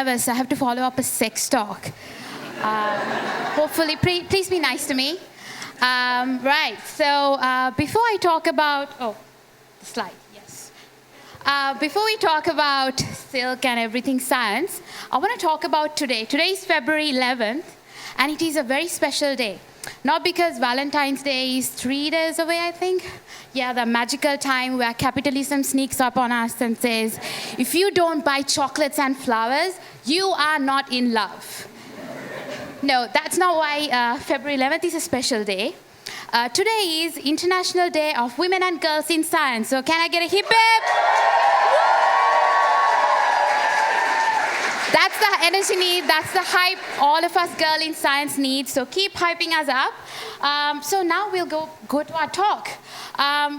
nervous. I have to follow up a sex talk. Hopefully, please be nice to me. Right, so before I talk about, the slide, yes. Before we talk about silk and everything science, I want to talk about today. Today is February 11th, and it is a very special day. Not because Valentine's Day is 3 days away, I think. Yeah, the magical time where capitalism sneaks up on us and says, if you don't buy chocolates and flowers, you are not in love. No, that's not why February 11th is a special day. Today is International Day of Women and Girls in Science. So can I get a hip hip? That's the energy need, that's the hype all of us girls in science need. So keep hyping us up. So now we'll go to our talk.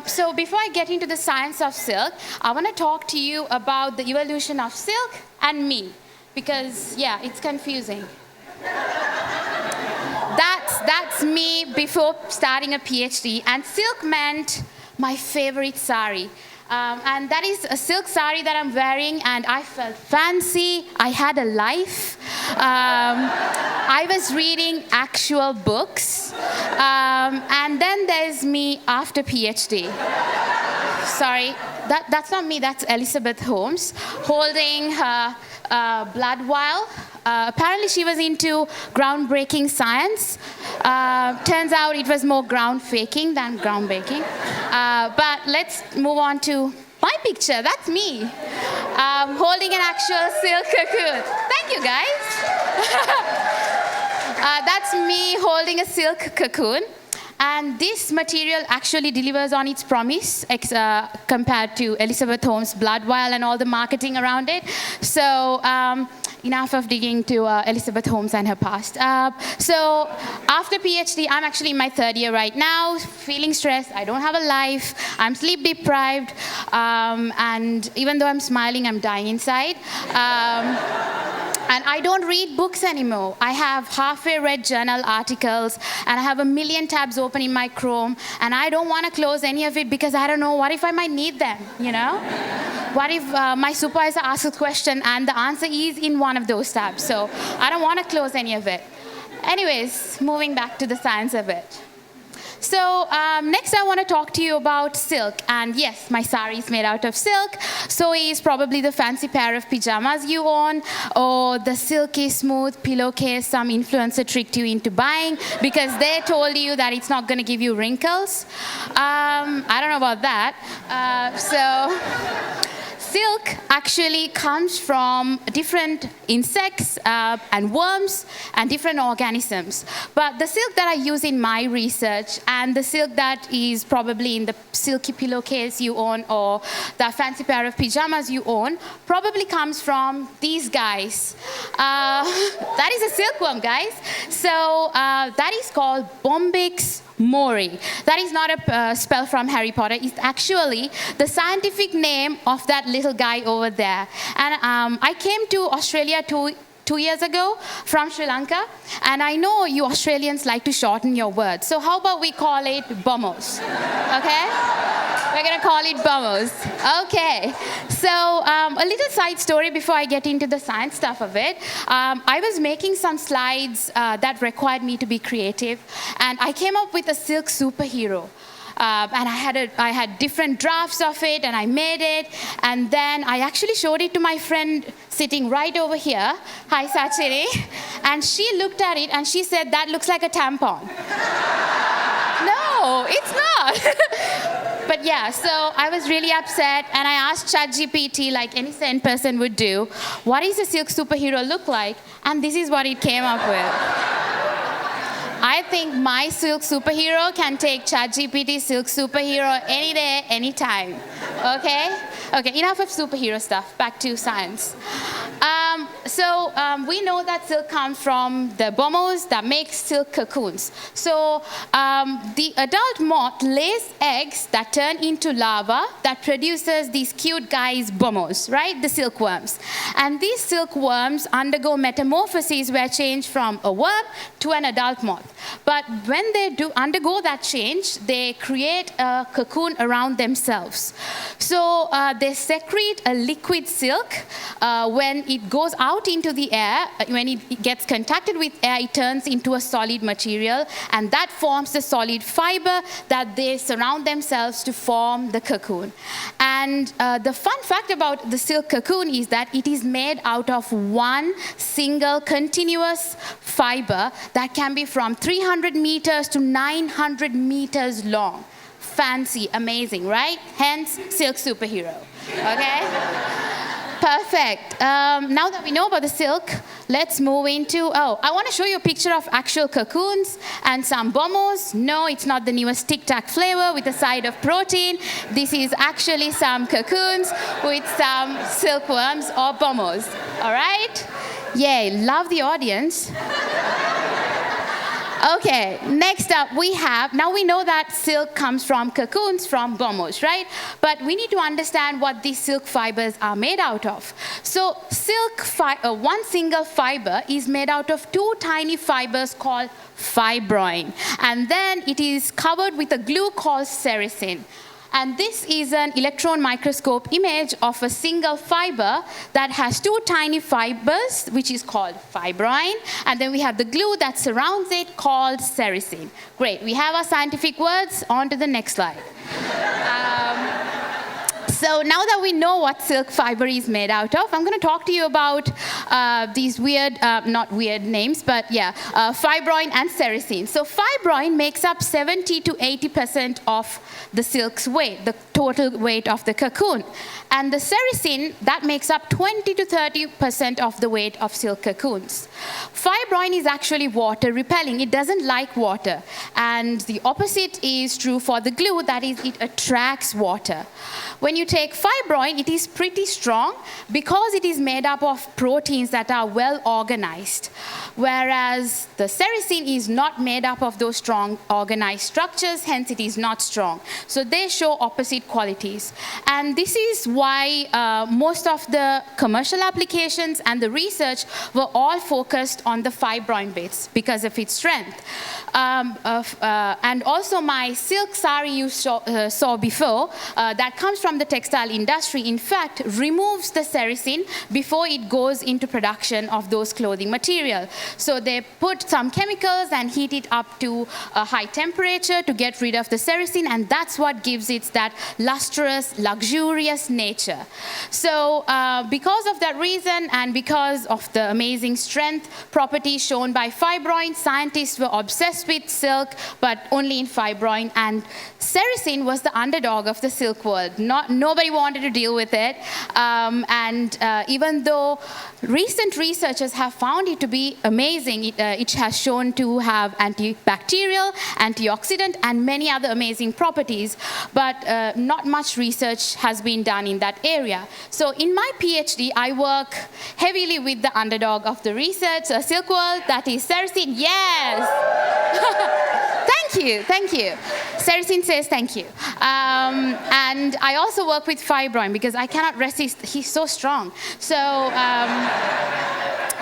So before I get into the science of silk, I want to talk to you about the evolution of silk and me. Because, yeah, it's confusing. That's me before starting a PhD, and silk meant my favorite sari. And that is a silk sari that I'm wearing, and I felt fancy, I had a life. I was reading actual books. And then there's me after PhD. Sorry, that's not me, that's Elizabeth Holmes, holding her blood vial. Apparently she was into groundbreaking science. Turns out it was more ground faking than groundbreaking. But let's move on to my picture. That's me, holding an actual silk cocoon. Thank you, guys. That's me holding a silk cocoon. And this material actually delivers on its promise compared to Elizabeth Holmes' blood vial and all the marketing around it. So enough of digging to Elizabeth Holmes and her past. So after PhD, I'm actually in my third year right now, feeling stressed. I don't have a life. I'm sleep deprived. And even though I'm smiling, I'm dying inside. And I don't read books anymore. I have halfway read journal articles, and I have a million tabs open in my Chrome, and I don't want to close any of it because I don't know, what if I might need them, you know? What if my supervisor asks a question and the answer is in one of those tabs? So I don't want to close any of it. Anyways, moving back to the science of it. So next I want to talk to you about silk. And yes, my sari is made out of silk. So is probably the fancy pair of pajamas you own, or the silky smooth pillowcase some influencer tricked you into buying because they told you that it's not going to give you wrinkles. I don't know about that. Silk actually comes from different insects and worms and different organisms. But the silk that I use in my research and the silk that is probably in the silky pillowcase you own or the fancy pair of pajamas you own probably comes from these guys. That is a silkworm, guys. So that is called Bombyx mori. That is not a spell from Harry Potter. It's actually the scientific name of that little guy over there. And I came to Australia two years ago from Sri Lanka, and I know you Australians like to shorten your words. So how about we call it BOMOS, okay? We're gonna call it BOMOS. Okay, so a little side story before I get into the science stuff of it. I was making some slides that required me to be creative, and I came up with a silk superhero. And I had different drafts of it, and I made it, and then I actually showed it to my friend sitting right over here. Hi, Sachini. And she looked at it, and she said, that looks like a tampon. No, it's not. But yeah, so I was really upset, and I asked ChatGPT, like any sane person would do, what does a silk superhero look like? And this is what it came up with. I think my silk superhero can take ChatGPT's silk superhero any day, any time. Okay? Okay, enough of superhero stuff. Back to science. We know that silk comes from the bomos that make silk cocoons. So the adult moth lays eggs that turn into larvae that produces these cute guys, bomos, right? The silkworms. And these silkworms undergo metamorphosis where change from a worm to an adult moth. But when they do undergo that change, they create a cocoon around themselves. So they secrete a liquid silk when it goes goes out into the air, when it gets contacted with air, it turns into a solid material, and that forms the solid fiber that they surround themselves to form the cocoon. And the fun fact about the silk cocoon is that it is made out of one single continuous fiber that can be from 300 meters to 900 meters long. Fancy, amazing, right? Hence, silk superhero, okay? Perfect. Now that we know about the silk, let's move into, I want to show you a picture of actual cocoons and some bombos. No, it's not the newest Tic Tac flavor with a side of protein. This is actually some cocoons with some silkworms or bombos, all right? Yay, love the audience. Okay, next up we have, now we know that silk comes from cocoons, from bombos, right? But we need to understand what these silk fibers are made out of. So one single fiber is made out of two tiny fibers called fibroin. And then it is covered with a glue called sericin. And this is an electron microscope image of a single fiber that has two tiny fibers, which is called fibroin. And then we have the glue that surrounds it called sericin. Great, we have our scientific words. On to the next slide. So now that we know what silk fiber is made out of, I'm going to talk to you about these weird, not weird names, but yeah, fibroin and sericin. So fibroin makes up 70 to 80% of the silk's weight, the total weight of the cocoon. And the sericin, that makes up 20 to 30% of the weight of silk cocoons. Fibroin is actually water repelling. It doesn't like water. And the opposite is true for the glue, that is, it attracts water. When you take fibroin, it is pretty strong because it is made up of proteins that are well organized. Whereas the sericin is not made up of those strong organized structures, hence it is not strong. So they show opposite qualities. And this is why most of the commercial applications and the research were all focused on the fibroin bits because of its strength. And also my silk sari you saw before, that comes from the textile industry, in fact, removes the sericin before it goes into production of those clothing material. So they put some chemicals and heat it up to a high temperature to get rid of the sericin, and that's what gives it that lustrous, luxurious nature. So because of that reason and because of the amazing strength properties shown by fibroin, scientists were obsessed with silk, but only in fibroin, and sericin was the underdog of the silk world. Nobody wanted to deal with it, and even though recent researchers have found it to be amazing, it has shown to have antibacterial, antioxidant, and many other amazing properties, but not much research has been done in that area. So in my PhD, I work heavily with the underdog of the research, silk world, that is sericin. Yes! Thank you. Sericin says thank you. And I also work with fibroin because I cannot resist. He's so strong. So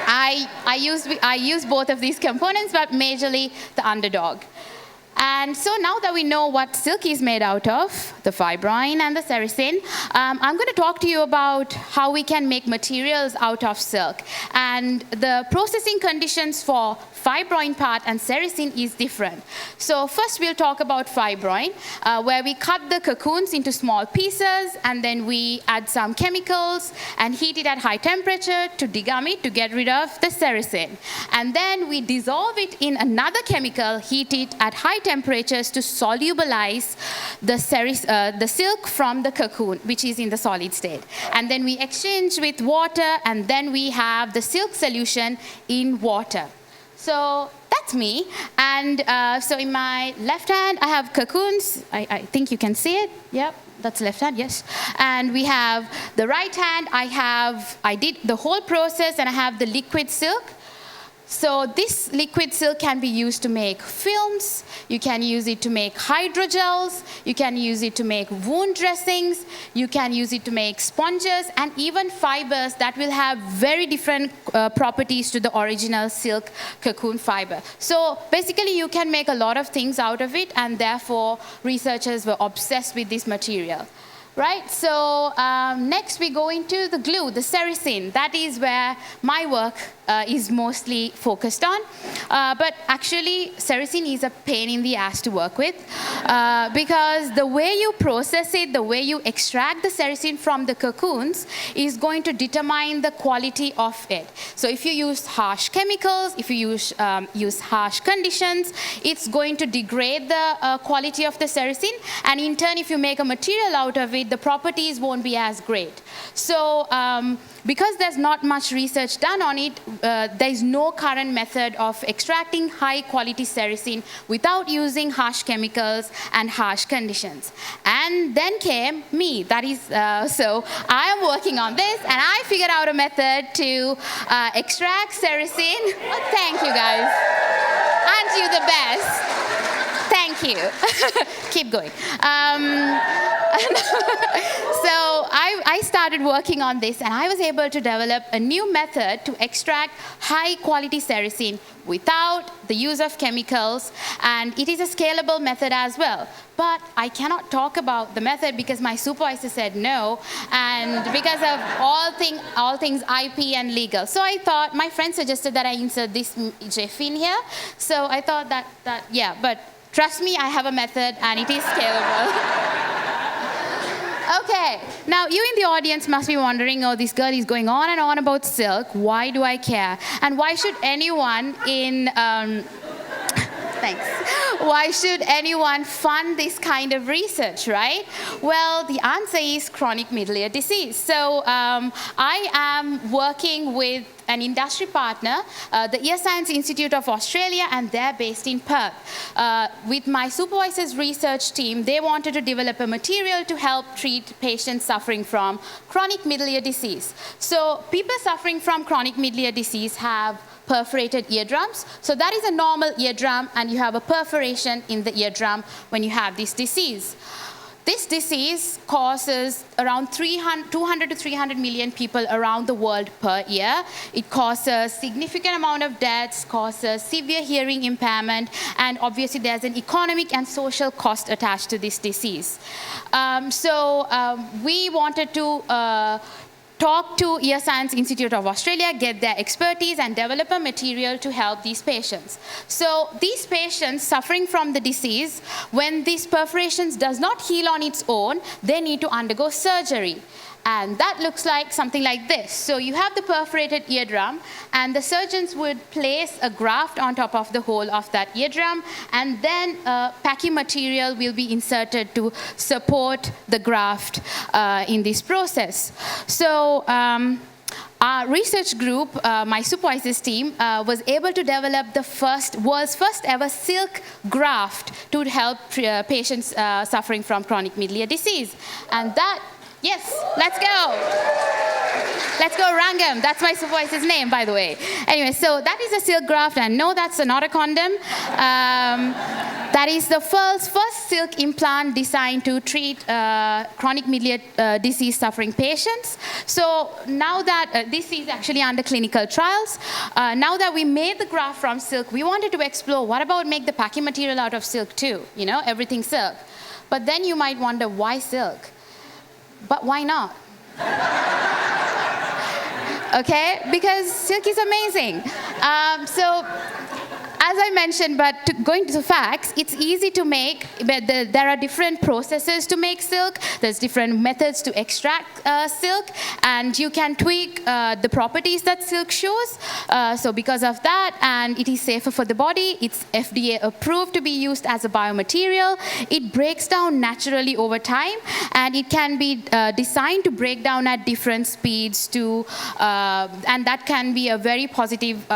I use both of these components, but majorly the underdog. And so now that we know what silk is made out of, the fibroin and the sericin, I'm going to talk to you about how we can make materials out of silk. And the processing conditions for fibroin part and sericin is different. So first we'll talk about fibroin, where we cut the cocoons into small pieces, and then we add some chemicals and heat it at high temperature to degum it to get rid of the sericin. And then we dissolve it in another chemical, heat it at high temperatures to solubilize the silk from the cocoon, which is in the solid state. And then we exchange with water, and then we have the silk solution in water. So that's me. And so in my left hand, I have cocoons. I think you can see it. Yep, that's left hand, yes. And we have the right hand. I did the whole process, and I have the liquid silk. So this liquid silk can be used to make films, you can use it to make hydrogels, you can use it to make wound dressings, you can use it to make sponges, and even fibers that will have very different properties to the original silk cocoon fiber. So basically you can make a lot of things out of it, and therefore researchers were obsessed with this material. right? So next we go into the glue, the sericin. That is where my work is mostly focused on. But actually, sericin is a pain in the ass to work with because the way you process it, the way you extract the sericin from the cocoons is going to determine the quality of it. So if you use harsh chemicals, if you use harsh conditions, it's going to degrade the quality of the sericin, and in turn, if you make a material out of it, the properties won't be as great. So because there's not much research done on it, there is no current method of extracting high quality sericin without using harsh chemicals and harsh conditions. And then came me. That is, so I am working on this, and I figured out a method to extract sericin. Oh, thank you guys. Aren't you the best? Thank you. Keep going. So I started working on this, and I was able to develop a new method to extract high quality sericin without the use of chemicals, and it is a scalable method as well. But I cannot talk about the method because my supervisor said no, and because of all things IP and legal. So I thought, my friend suggested that I insert this Jeffery in here. So I thought that yeah, but trust me, I have a method and it is scalable. Okay, now you in the audience must be wondering, oh, this girl is going on and on about silk. Why do I care? And why should anyone in, thanks. Why should anyone fund this kind of research, right? Well, the answer is chronic middle ear disease. So I am working with an industry partner, the Ear Science Institute of Australia, and they're based in Perth. With my supervisor's research team, they wanted to develop a material to help treat patients suffering from chronic middle ear disease. So people suffering from chronic middle ear disease have perforated eardrums. So that is a normal eardrum, and you have a perforation in the eardrum when you have this disease. This disease causes around 200 to 300 million people around the world per year. It causes significant amount of deaths, causes severe hearing impairment, and obviously there's an economic and social cost attached to this disease. We wanted to talk to Ear Science Institute of Australia, get their expertise, and develop a material to help these patients. So these patients suffering from the disease, when these perforations does not heal on its own, they need to undergo surgery. And that looks like something like this. So you have the perforated eardrum, and the surgeons would place a graft on top of the hole of that eardrum, and then packing material will be inserted to support the graft in this process. So our research group, my supervisor's team, was able to develop the world's first ever silk graft to help patients suffering from chronic middle ear disease. And that, yes, let's go. Let's go Rangam. That's my supervisor's name, by the way. Anyway, so that is a silk graft, and no, that's not a condom. That is the first silk implant designed to treat chronic middle ear disease suffering patients. So now that this is actually under clinical trials, now that we made the graft from silk, we wanted to explore what about make the packing material out of silk too, you know, everything silk. But then you might wonder, why silk? But why not? Okay, because silk is amazing. So, as I mentioned, but going to the facts, it's easy to make, but there are different processes to make silk. There's different methods to extract silk, and you can tweak the properties that silk shows. So because of that, and it is safer for the body, it's FDA approved to be used as a biomaterial. It breaks down naturally over time, and it can be designed to break down at different speeds and that can be a very positive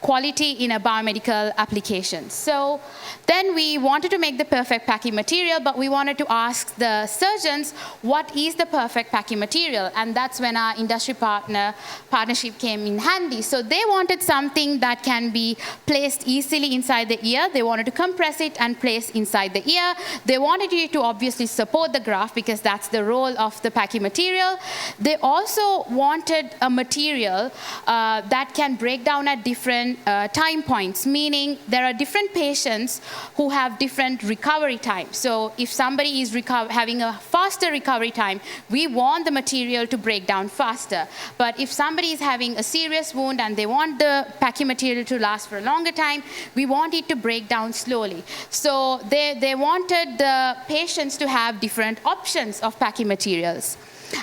quality in a biomedical application. So then we wanted to make the perfect packing material, but we wanted to ask the surgeons, what is the perfect packing material? And that's when our industry partnership came in handy. So they wanted something that can be placed easily inside the ear. They wanted to compress it and place inside the ear. They wanted you to obviously support the graft because that's the role of the packing material. They also wanted a material that can break down at different time points, meaning assuming there are different patients who have different recovery time. So if somebody is having a faster recovery time, we want the material to break down faster. But if somebody is having a serious wound and they want the packing material to last for a longer time, we want it to break down slowly. So they wanted the patients to have different options of packing materials.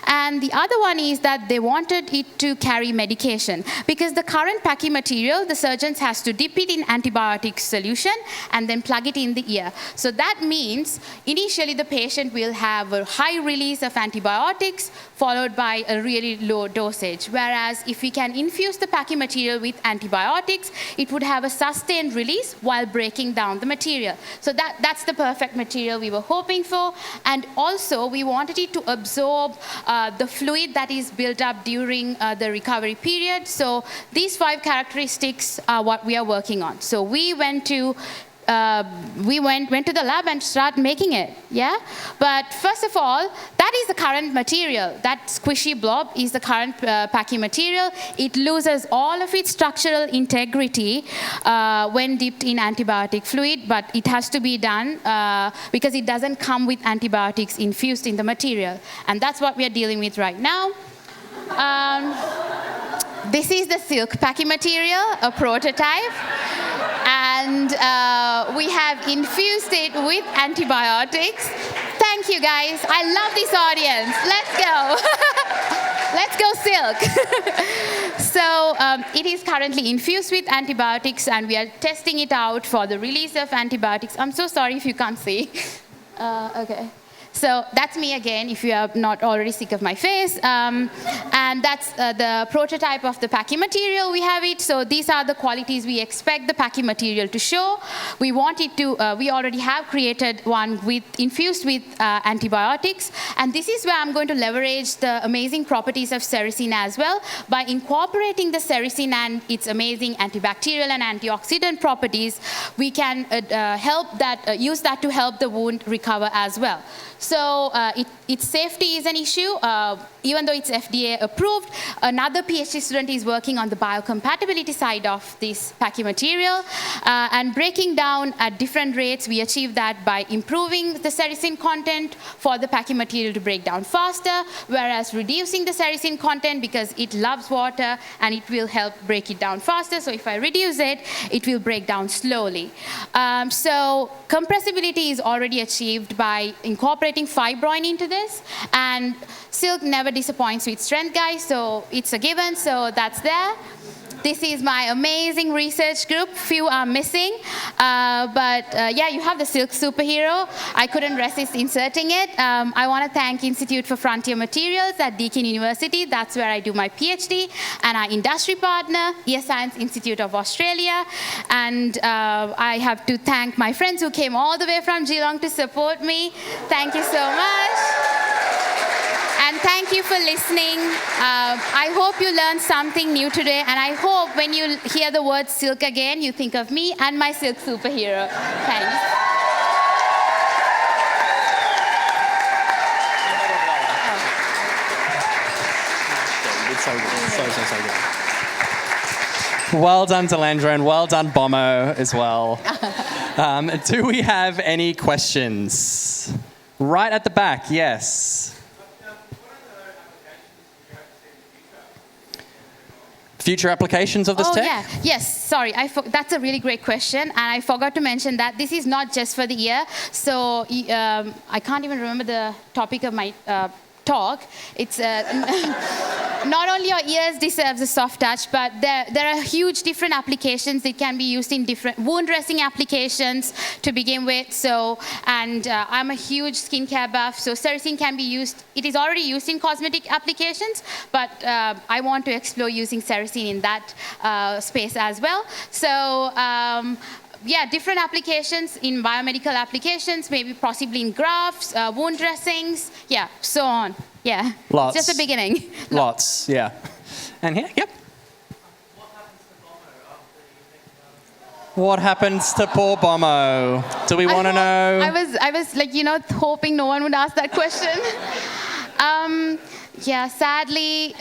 And the other one is that they wanted it to carry medication, because the current packing material, the surgeons has to dip it in antibiotic solution and then plug it in the ear. So that means initially the patient will have a high release of antibiotics followed by a really low dosage. Whereas if we can infuse the packing material with antibiotics, it would have a sustained release while breaking down the material. So that's the perfect material we were hoping for. And also we wanted it to absorb the fluid that is built up during the recovery period. So these 5 characteristics are what we are working on. So we went to the lab and started making it, yeah? But first of all, that is the current material. That squishy blob is the current packing material. It loses all of its structural integrity when dipped in antibiotic fluid, but it has to be done because it doesn't come with antibiotics infused in the material. And that's what we are dealing with right now. This is the silk packing material, a prototype. And we have infused it with antibiotics. Thank you, guys. I love this audience. Let's go. Let's go silk. So it is currently infused with antibiotics, and we are testing it out for the release of antibiotics. I'm so sorry if you can't see. Okay. So that's me again, if you are not already sick of my face. And that's the prototype of the packing material. We have it. So these are the qualities we expect the packing material to show. We want it to, we already have created one infused with antibiotics. And this is where I'm going to leverage the amazing properties of sericin as well. By incorporating the sericin and its amazing antibacterial and antioxidant properties, we can use that to help the wound recover as well. So its safety is an issue. Even though it's FDA approved, another PhD student is working on the biocompatibility side of this packing material. And breaking down at different rates, we achieve that by improving the sericin content for the packing material to break down faster, whereas reducing the sericin content because it loves water and it will help break it down faster. So if I reduce it, it will break down slowly. So compressibility is already achieved by incorporating fibroin into this, and silk never disappoints with strength, guys, so it's a given, so that's there. This is my amazing research group. Few are missing, but yeah, you have the silk superhero. I couldn't resist inserting it. I want to thank Institute for Frontier Materials at Deakin University. That's where I do my PhD, and our industry partner, Ear Science Institute of Australia. And I have to thank my friends who came all the way from Geelong to support me. Thank you so much. And thank you for listening. I hope you learned something new today, and I hope when you hear the word silk again, you think of me and my silk superhero. Thanks. Well done, Dilendra, and well done, Bommo, as well. Do we have any questions? Right at the back, yes. Future applications of this tech? Yeah. Yes, sorry, that's a really great question, and I forgot to mention that this is not just for the ear. So I can't even remember the topic of my talk. It's not only your ears deserves a soft touch, but there are huge different applications. It can be used in different wound dressing applications to begin with. So, and I'm a huge skincare buff, so sericin can be used. It is already used in cosmetic applications, but I want to explore using sericin in that space as well. So. Yeah, different applications in biomedical applications, maybe possibly in grafts, wound dressings, yeah, so on. Yeah, lots. It's just the beginning. Lots, yeah. And here, yep. What happens to poor Bommo? Do we want to know? I was like, hoping no one would ask that question. Yeah, sadly.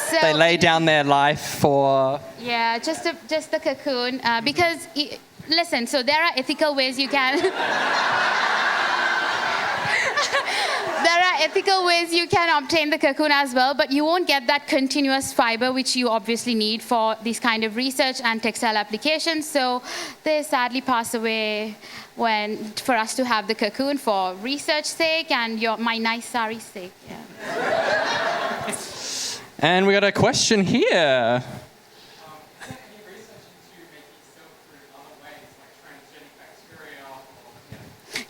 So They lay down their life for... yeah, just the cocoon because listen. So there are ethical ways you can. There are ethical ways you can obtain the cocoon as well, but you won't get that continuous fiber which you obviously need for this kind of research and textile applications. So they sadly pass away for us to have the cocoon for research sake and my nice sari's sake. Yeah. And we got a question here.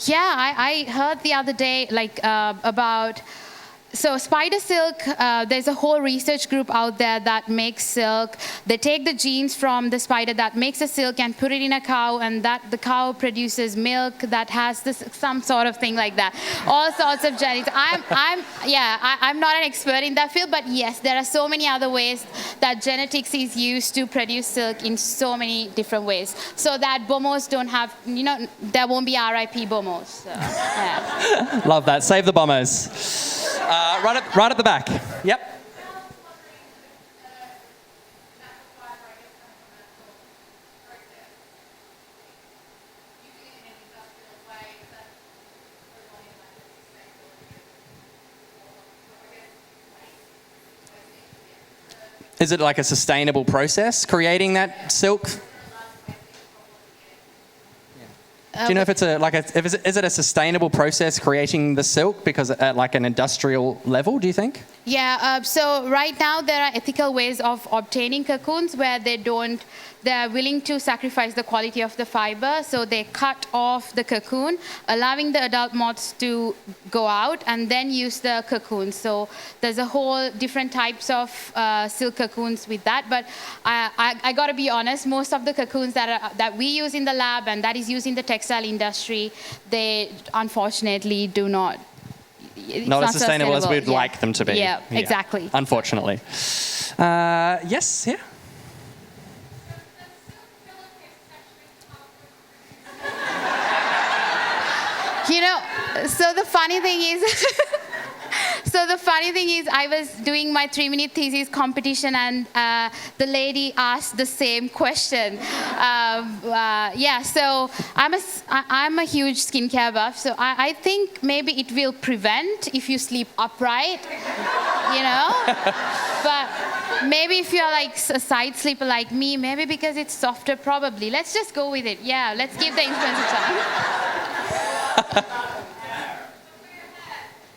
Yeah, I heard the other day about. So spider silk, there's a whole research group out there that makes silk. They take the genes from the spider that makes the silk and put it in a cow, and the cow produces milk that has some sort of thing like that. All sorts of genetics. I'm not an expert in that field, but yes, there are so many other ways that genetics is used to produce silk in so many different ways. So that bombos don't have, there won't be RIP bombos. So, yeah. Love that. Save the bombers. Right at the back. Yep. Is it like a sustainable process creating that silk? Do you know if it's is it a sustainable process creating the silk because at like an industrial level, do you think? Yeah, so right now there are ethical ways of obtaining cocoons where they're willing to sacrifice the quality of the fiber, so they cut off the cocoon, allowing the adult moths to go out and then use the cocoon. So there's a whole different types of silk cocoons with that, but I gotta be honest, most of the cocoons that we use in the lab and that is used in the textile industry, they unfortunately do not. Not as sustainable as we'd like them to be. Yeah, exactly. Unfortunately. Yes, yeah. So the funny thing is, I was doing my 3-minute thesis competition, and the lady asked the same question. So I'm a huge skincare buff, so I think maybe it will prevent if you sleep upright, But maybe if you're like a side sleeper like me, maybe because it's softer, probably. Let's just go with it. Yeah, let's give the influencer time.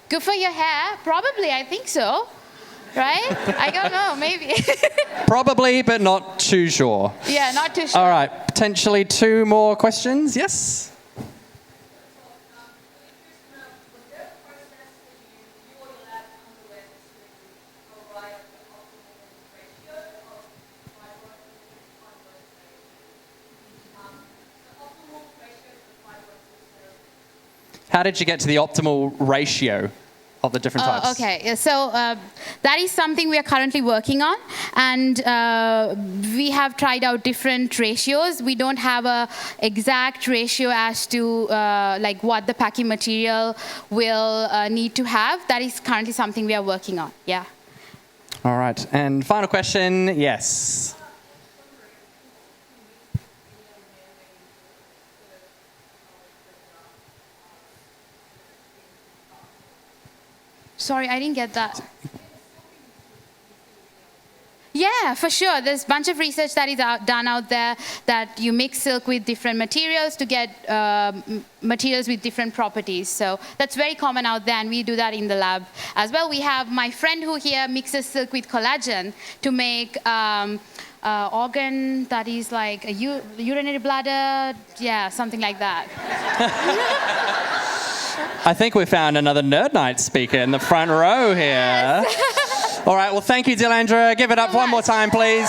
Good for your hair? Probably, I think so. Right? I don't know, maybe. Probably, but not too sure. Yeah, not too sure. All right, potentially 2 more questions. Yes? How did you get to the optimal ratio of the different types? Okay, so that is something we are currently working on, and we have tried out different ratios. We don't have a exact ratio as to what the packing material will need to have. That is currently something we are working on. Yeah. All right, and final question. Yes. Sorry, I didn't get that. Yeah, for sure. There's a bunch of research that is done out there that you mix silk with different materials to get materials with different properties. So that's very common out there, and we do that in the lab as well. We have my friend who here mixes silk with collagen to make organ that is like a urinary bladder, something like that. I think we found another Nerd Night speaker in the front row here. Yes. All right, well, thank you, Dilendra. Give it up one more time, please.